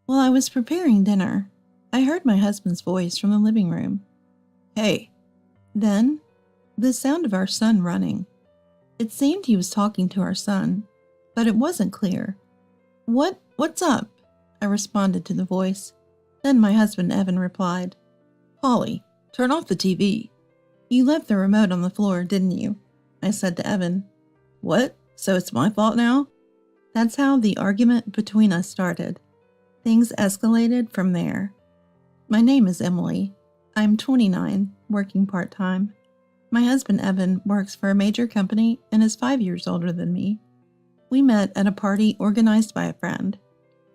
While I was preparing dinner, I heard my husband's voice from the living room. "Hey." Then, the sound of our son running. It seemed he was talking to our son, but it wasn't clear. What's up?" I responded to the voice. Then my husband Evan replied, "Polly, turn off the TV." "You left the remote on the floor, didn't you?" I said to Evan. "What? So it's my fault now?" That's how the argument between us started. Things escalated from there. My name is Emily. I'm 29, working part-time. My husband Evan works for a major company and is 5 years older than me. We met at a party organized by a friend.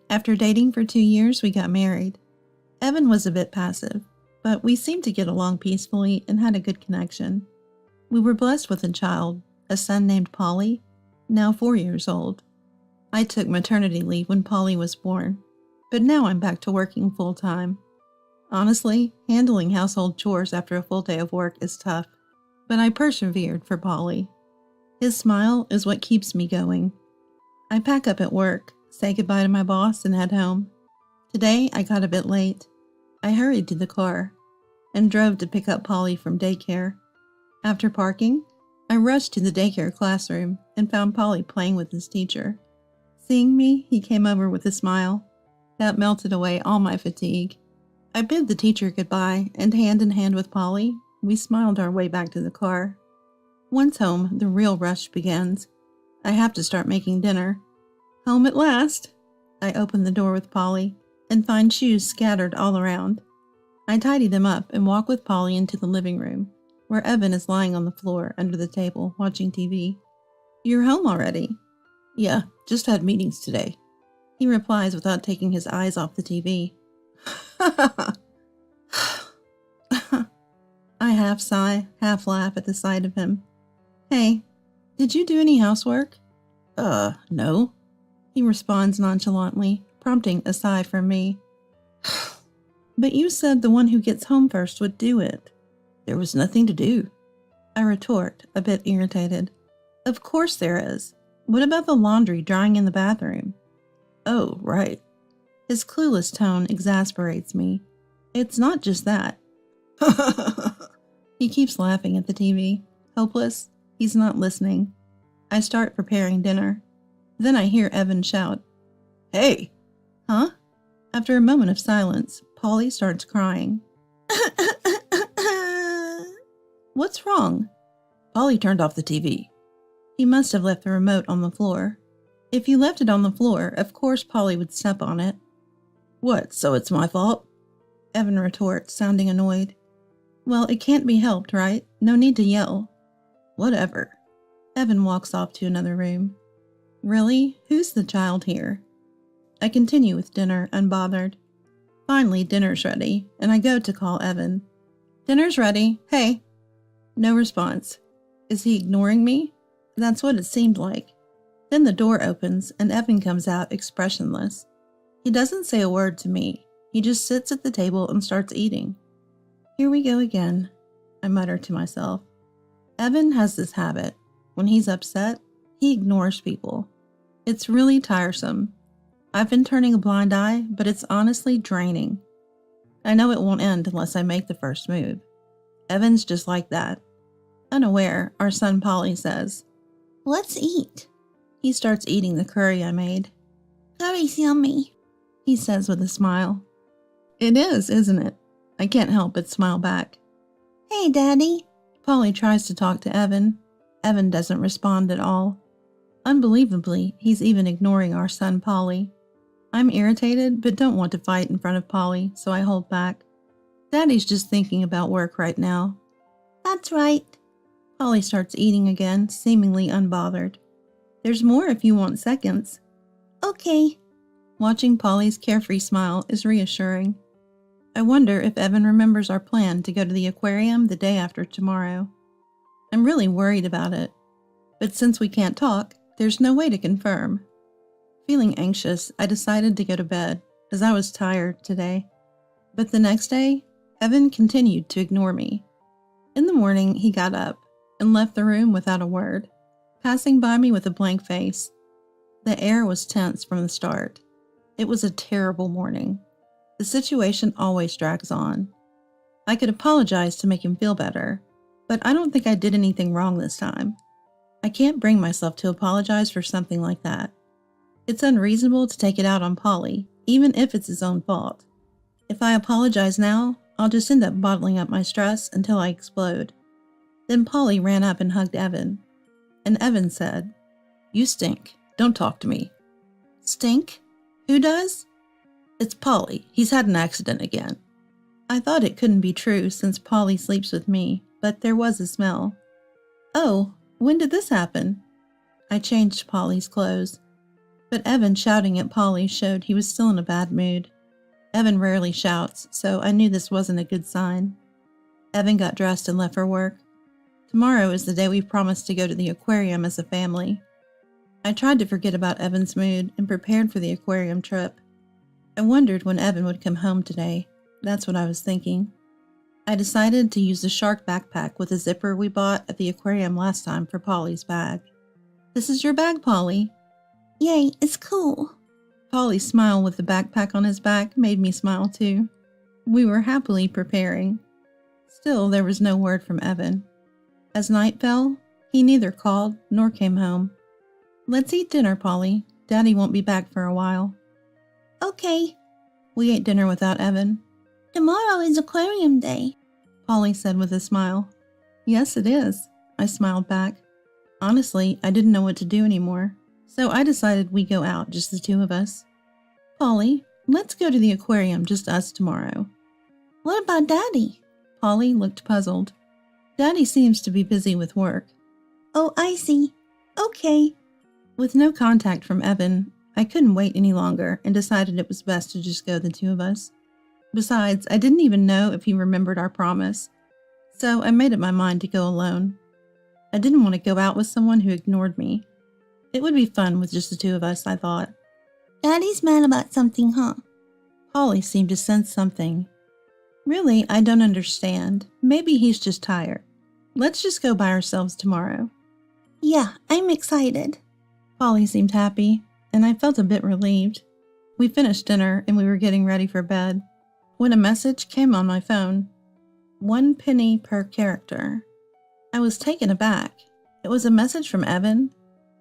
After dating for 2 years, we got married. Evan was a bit passive, but we seemed to get along peacefully and had a good connection. We were blessed with a child, a son named Polly, now 4 years old. I took maternity leave when Polly was born, but now I'm back to working full-time. Honestly, handling household chores after a full day of work is tough, but I persevered for Polly. His smile is what keeps me going. I pack up at work, say goodbye to my boss, and head home. Today, I got a bit late. I hurried to the car and drove to pick up Polly from daycare. After parking, I rushed to the daycare classroom and found Polly playing with his teacher. Seeing me, he came over with a smile. That melted away all my fatigue. I bid the teacher goodbye, and hand in hand with Polly, we smiled our way back to the car. Once home, the real rush begins. I have to start making dinner. Home at last! I open the door with Polly and find shoes scattered all around. I tidy them up and walk with Polly into the living room, where Evan is lying on the floor under the table watching TV. "You're home already?" "Yeah, just had meetings today," he replies without taking his eyes off the TV. I half sigh, half laugh at the sight of him. "Hey, did you do any housework?" No," he responds nonchalantly, prompting a sigh from me. "But you said the one who gets home first would do it." "There was nothing to do," I retort, a bit irritated. "Of course there is. What about the laundry drying in the bathroom?" "Oh, right." His clueless tone exasperates me. It's not just that. He keeps laughing at the TV. Hopeless, he's not listening. I start preparing dinner. Then I hear Evan shout, "Hey!" "Huh?" After a moment of silence, Polly starts crying. "What's wrong?" "Polly turned off the TV." He must have left the remote on the floor. If you left it on the floor, of course Polly would step on it. "What, so it's my fault?" Evan retorts, sounding annoyed. "Well, it can't be helped, right? No need to yell." "Whatever." Evan walks off to another room. Really? Who's the child here? I continue with dinner, unbothered. Finally, dinner's ready, and I go to call Evan. "Dinner's ready. Hey." No response. Is he ignoring me? That's what it seemed like. Then the door opens, and Evan comes out expressionless. He doesn't say a word to me. He just sits at the table and starts eating. "Here we go again," I mutter to myself. Evan has this habit. When he's upset, he ignores people. It's really tiresome. I've been turning a blind eye, but it's honestly draining. I know it won't end unless I make the first move. Evan's just like that. Unaware, our son Polly says, "Let's eat." He starts eating the curry I made. "Curry's yummy," he says with a smile. It is, isn't it? I can't help but smile back. "Hey, Daddy." Polly tries to talk to Evan. Evan doesn't respond at all. Unbelievably, he's even ignoring our son Polly. I'm irritated, but don't want to fight in front of Polly, so I hold back. Daddy's just thinking about work right now. "That's right." Polly starts eating again, seemingly unbothered. "There's more if you want seconds." "Okay." Watching Polly's carefree smile is reassuring. I wonder if Evan remembers our plan to go to the aquarium the day after tomorrow. I'm really worried about it, but since we can't talk, there's no way to confirm. Feeling anxious, I decided to go to bed, as I was tired today. But the next day, Evan continued to ignore me. In the morning, he got up and left the room without a word, passing by me with a blank face. The air was tense from the start. It was a terrible morning. The situation always drags on. I could apologize to make him feel better, but I don't think I did anything wrong this time. I can't bring myself to apologize for something like that. It's unreasonable to take it out on Polly, even if it's his own fault. If I apologize now, I'll just end up bottling up my stress until I explode. Then Polly ran up and hugged Evan. And Evan said, "You stink. Don't talk to me." Stink? Who does? It's Polly. He's had an accident again. I thought it couldn't be true since Polly sleeps with me, but there was a smell. Oh, when did this happen? I changed Polly's clothes. But Evan shouting at Polly showed he was still in a bad mood. Evan rarely shouts, so I knew this wasn't a good sign. Evan got dressed and left for work. Tomorrow is the day we promised to go to the aquarium as a family. I tried to forget about Evan's mood and prepared for the aquarium trip. I wondered when Evan would come home today. That's what I was thinking. I decided to use the shark backpack with a zipper we bought at the aquarium last time for Polly's bag. "This is your bag, Polly." "Yay, it's cool." Polly's smile with the backpack on his back made me smile too. We were happily preparing. Still, there was no word from Evan. As night fell, he neither called nor came home. "Let's eat dinner, Polly. Daddy won't be back for a while." "Okay." We ate dinner without Evan. "Tomorrow is aquarium day," Polly said with a smile. "Yes, it is," I smiled back. Honestly, I didn't know what to do anymore, so I decided we'd go out, just the two of us. "Polly, let's go to the aquarium, just us tomorrow." "What about Daddy?" Polly looked puzzled. "Daddy seems to be busy with work." "Oh, I see. Okay." With no contact from Evan, I couldn't wait any longer and decided it was best to just go the two of us. Besides, I didn't even know if he remembered our promise, so I made up my mind to go alone. I didn't want to go out with someone who ignored me. It would be fun with just the two of us, I thought. "Daddy's mad about something, huh?" Polly seemed to sense something. "Really, I don't understand. Maybe he's just tired. Let's just go by ourselves tomorrow." "Yeah, I'm excited." Polly seemed happy, and I felt a bit relieved. We finished dinner and we were getting ready for bed when a message came on my phone. 1 penny per character. I was taken aback. It was a message from Evan.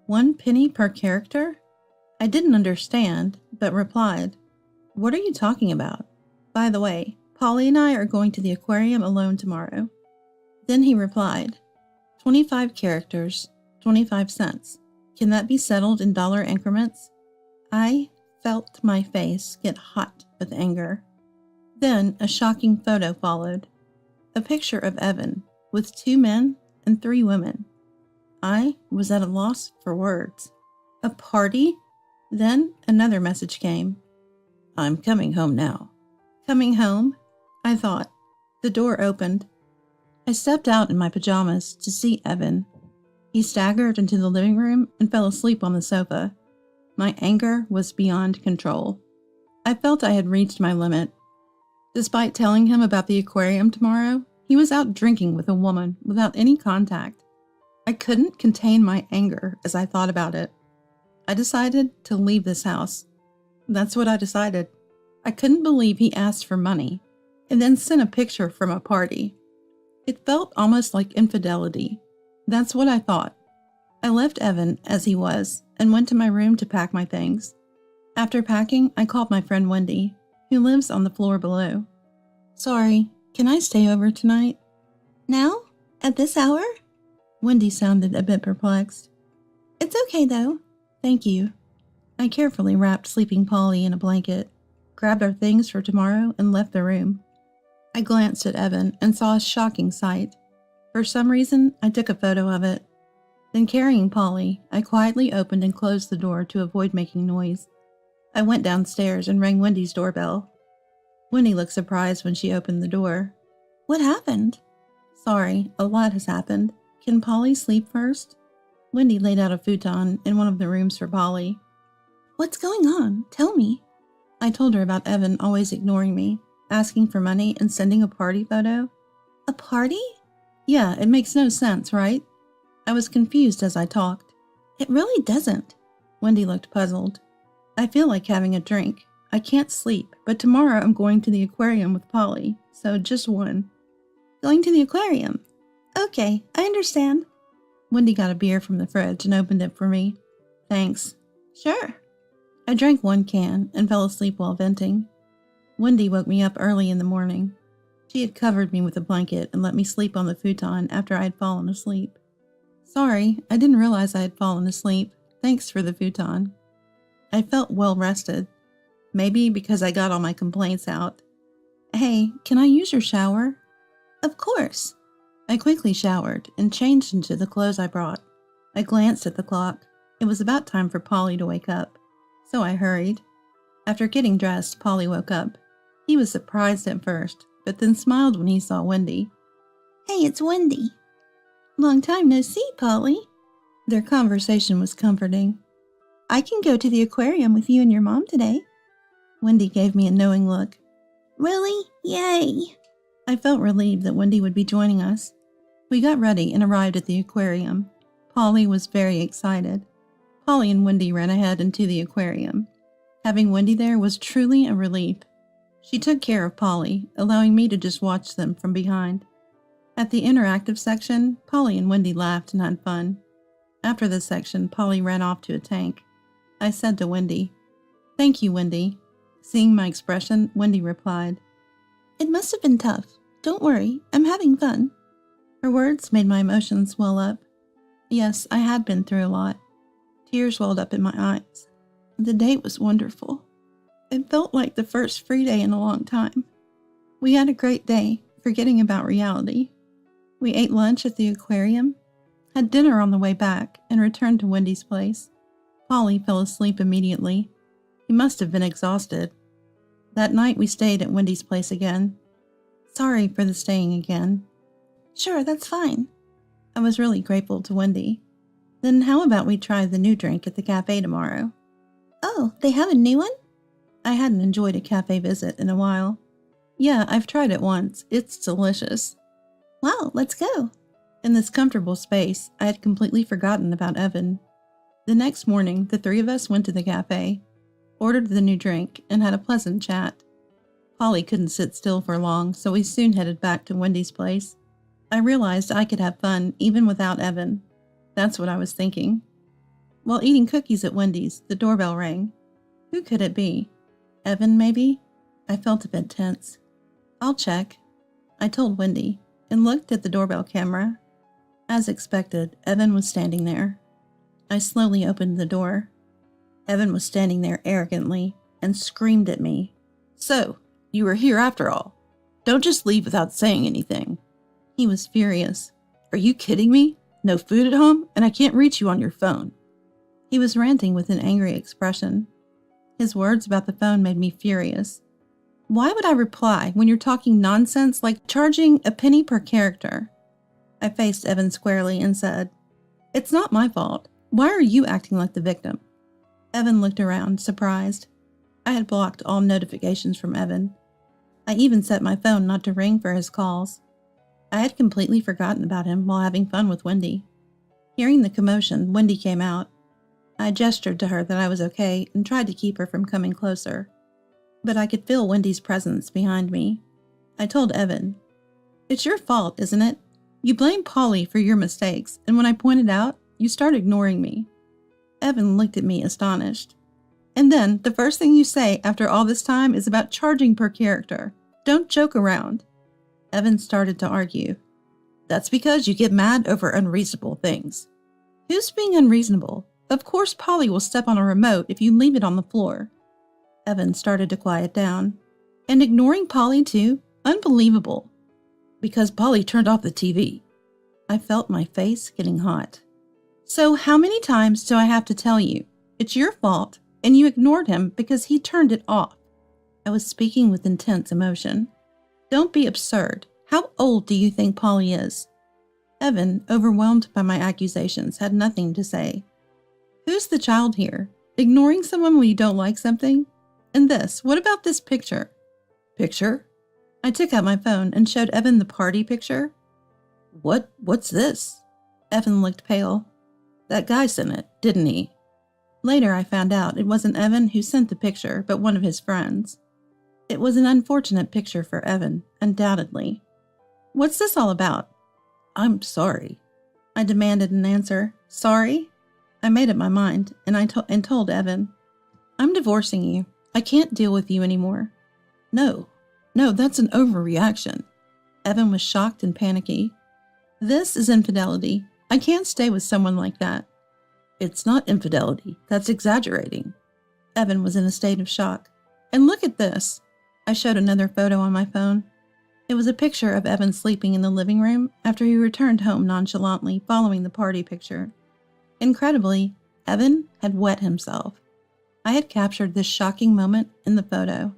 1 penny per character? I didn't understand, but replied, "What are you talking about? By the way, Polly and I are going to the aquarium alone tomorrow." Then he replied, 25 characters, 25 cents. Can that be settled in dollar increments? I felt my face get hot with anger. Then a shocking photo followed. A picture of Evan with 2 men and 3 women. I was at a loss for words. A party? Then another message came. "I'm coming home now." Coming home? I thought. The door opened. I stepped out in my pajamas to see Evan. He staggered into the living room and fell asleep on the sofa. My anger was beyond control. I felt I had reached my limit. Despite telling him about the aquarium tomorrow, he was out drinking with a woman without any contact. I couldn't contain my anger as I thought about it. I decided to leave this house. That's what I decided. I couldn't believe he asked for money and then sent a picture from a party. It felt almost like infidelity. That's what I thought. I left Evan as he was and went to my room to pack my things. After packing, I called my friend Wendy, who lives on the floor below. "Sorry, can I stay over tonight?" "Now? At this hour?" Wendy sounded a bit perplexed. "It's okay though." "Thank you." I carefully wrapped sleeping Polly in a blanket, grabbed our things for tomorrow, and left the room. I glanced at Evan and saw a shocking sight. For some reason, I took a photo of it. Then carrying Polly, I quietly opened and closed the door to avoid making noise. I went downstairs and rang Wendy's doorbell. Wendy looked surprised when she opened the door. "What happened?" "Sorry, a lot has happened. Can Polly sleep first?" Wendy laid out a futon in one of the rooms for Polly. "What's going on? Tell me." I told her about Evan always ignoring me, asking for money, and sending a party photo. "A party?" "Yeah, it makes no sense, right?" I was confused as I talked. "It really doesn't." Wendy looked puzzled. I feel like having a drink. I can't sleep, but tomorrow I'm going to the aquarium with Polly, so just one. Going to the aquarium? Okay, I understand. Wendy got a beer from the fridge and opened it for me. Thanks. Sure. I drank one can and fell asleep while venting. Wendy woke me up early in the morning. She had covered me with a blanket and let me sleep on the futon after I had fallen asleep. Sorry, I didn't realize I had fallen asleep. Thanks for the futon. I felt well rested. Maybe because I got all my complaints out. Hey, can I use your shower? Of course. I quickly showered and changed into the clothes I brought. I glanced at the clock. It was about time for Polly to wake up, so I hurried. After getting dressed, Polly woke up. He was surprised at first, but then smiled when he saw Wendy. Hey, it's Wendy. Long time no see, Polly. Their conversation was comforting. I can go to the aquarium with you and your mom today. Wendy gave me a knowing look. Really? Yay! I felt relieved that Wendy would be joining us. We got ready and arrived at the aquarium. Polly was very excited. Polly and Wendy ran ahead into the aquarium. Having Wendy there was truly a relief. She took care of Polly, allowing me to just watch them from behind. At the interactive section, Polly and Wendy laughed and had fun. After this section, Polly ran off to a tank. I said to Wendy, "Thank you, Wendy." Seeing my expression, Wendy replied, "It must have been tough. Don't worry, I'm having fun." Her words made my emotions swell up. Yes, I had been through a lot. Tears welled up in my eyes. The date was wonderful. It felt like the first free day in a long time. We had a great day, forgetting about reality. We ate lunch at the aquarium, had dinner on the way back, and returned to Wendy's place. Polly fell asleep immediately. He must have been exhausted. That night we stayed at Wendy's place again. Sorry for the staying again. Sure, that's fine. I was really grateful to Wendy. Then how about we try the new drink at the cafe tomorrow? Oh, they have a new one? I hadn't enjoyed a cafe visit in a while. Yeah, I've tried it once. It's delicious. Wow, let's go. In this comfortable space, I had completely forgotten about Evan. The next morning, the three of us went to the cafe, ordered the new drink, and had a pleasant chat. Polly couldn't sit still for long, so we soon headed back to Wendy's place. I realized I could have fun even without Evan. That's what I was thinking. While eating cookies at Wendy's, the doorbell rang. Who could it be? Evan, maybe? I felt a bit tense. I'll check. I told Wendy, and looked at the doorbell camera. As expected, Evan was standing there. I slowly opened the door. Evan was standing there arrogantly and screamed at me. So, you were here after all. Don't just leave without saying anything. He was furious. Are you kidding me? No food at home, and I can't reach you on your phone. He was ranting with an angry expression. His words about the phone made me furious. Why would I reply when you're talking nonsense like charging a penny per character? I faced Evan squarely and said, It's not my fault. Why are you acting like the victim? Evan looked around, surprised. I had blocked all notifications from Evan. I even set my phone not to ring for his calls. I had completely forgotten about him while having fun with Wendy. Hearing the commotion, Wendy came out. I gestured to her that I was okay and tried to keep her from coming closer. But I could feel Wendy's presence behind me. I told Evan, It's your fault, isn't it? You blame Polly for your mistakes, and when I pointed out, you start ignoring me. Evan looked at me astonished. And then, the first thing you say after all this time is about charging per character. Don't joke around. Evan started to argue. That's because you get mad over unreasonable things. Who's being unreasonable? Of course Polly will step on a remote if you leave it on the floor. Evan started to quiet down. And ignoring Polly too? Unbelievable. Because Polly turned off the TV. I felt my face getting hot. So how many times do I have to tell you? It's your fault, and you ignored him because he turned it off. I was speaking with intense emotion. Don't be absurd. How old do you think Polly is? Evan, overwhelmed by my accusations, had nothing to say. Who's the child here? Ignoring someone when you don't like something? And this, what about this picture? Picture? I took out my phone and showed Evan the party picture. What's this? Evan looked pale. That guy sent it, didn't he? Later, I found out it wasn't Evan who sent the picture, but one of his friends. It was an unfortunate picture for Evan, undoubtedly. What's this all about? I'm sorry. I demanded an answer. Sorry? I made up my mind, and I told Evan. I'm divorcing you. I can't deal with you anymore. No, that's an overreaction. Evan was shocked and panicky. This is infidelity. I can't stay with someone like that. It's not infidelity. That's exaggerating. Evan was in a state of shock. And look at this. I showed another photo on my phone. It was a picture of Evan sleeping in the living room after he returned home nonchalantly following the party picture. Incredibly, Evan had wet himself. I had captured this shocking moment in the photo.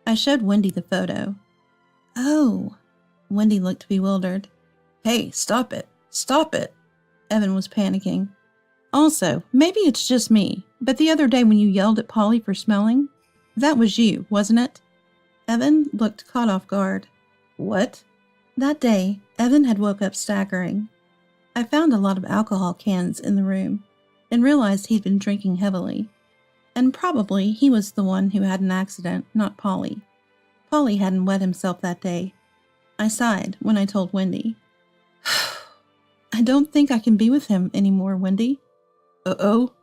I showed Wendy the photo. Oh, Wendy looked bewildered. Hey, stop it. Stop it. Evan was panicking. Also, maybe it's just me, but the other day when you yelled at Polly for smelling, that was you, wasn't it? Evan looked caught off guard. What? That day, Evan had woke up staggering. I found a lot of alcohol cans in the room and realized he'd been drinking heavily. And probably he was the one who had an accident, not Polly. Polly hadn't wet himself that day. I sighed when I told Wendy. I don't think I can be with him anymore, Wendy. Uh-oh?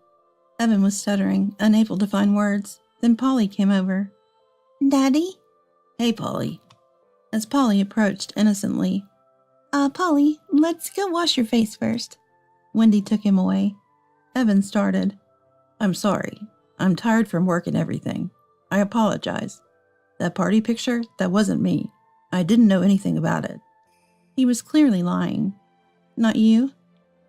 Evan was stuttering, unable to find words. Then Polly came over. Daddy? Hey, Polly. As Polly approached innocently. Polly, let's go wash your face first. Wendy took him away. Evan started. I'm sorry. I'm tired from work and everything. I apologize. That party picture, that wasn't me. I didn't know anything about it. He was clearly lying. Not you?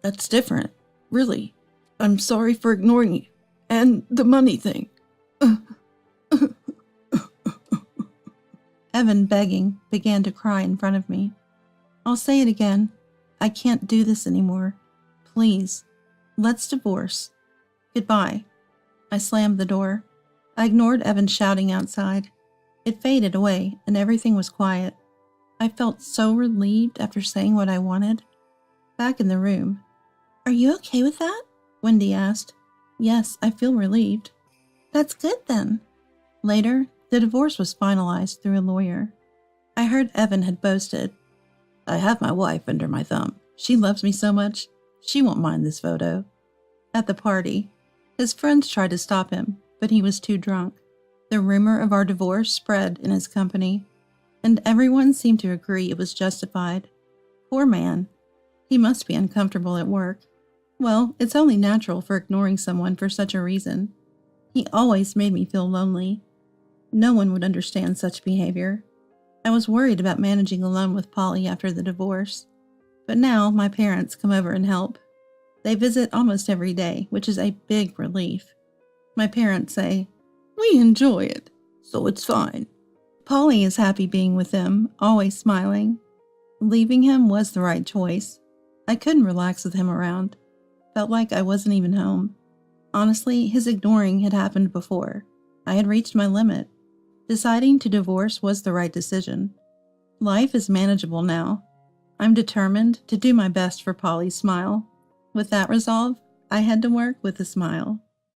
That's different. Really. I'm sorry for ignoring you. And the money thing. Evan, begging, began to cry in front of me. I'll say it again. I can't do this anymore. Please. Let's divorce. Goodbye. I slammed the door. I ignored Evan shouting outside. It faded away, and everything was quiet. I felt so relieved after saying what I wanted. Back in the room. Are you okay with that? Wendy asked. Yes, I feel relieved. That's good then. Later, the divorce was finalized through a lawyer. I heard Evan had boasted. I have my wife under my thumb. She loves me so much, she won't mind this photo. At the party, his friends tried to stop him, but he was too drunk. The rumor of our divorce spread in his company, and everyone seemed to agree it was justified. Poor man. He must be uncomfortable at work. Well, it's only natural for ignoring someone for such a reason. He always made me feel lonely. No one would understand such behavior. I was worried about managing alone with Polly after the divorce. But now my parents come over and help. They visit almost every day, which is a big relief. My parents say, "We enjoy it, so it's fine." Polly is happy being with them, always smiling. Leaving him was the right choice. I couldn't relax with him around. Felt like I wasn't even home. Honestly, his ignoring had happened before. I had reached my limit. Deciding to divorce was the right decision. Life is manageable now. I'm determined to do my best for Polly's smile. With that resolve, I head to work with a smile.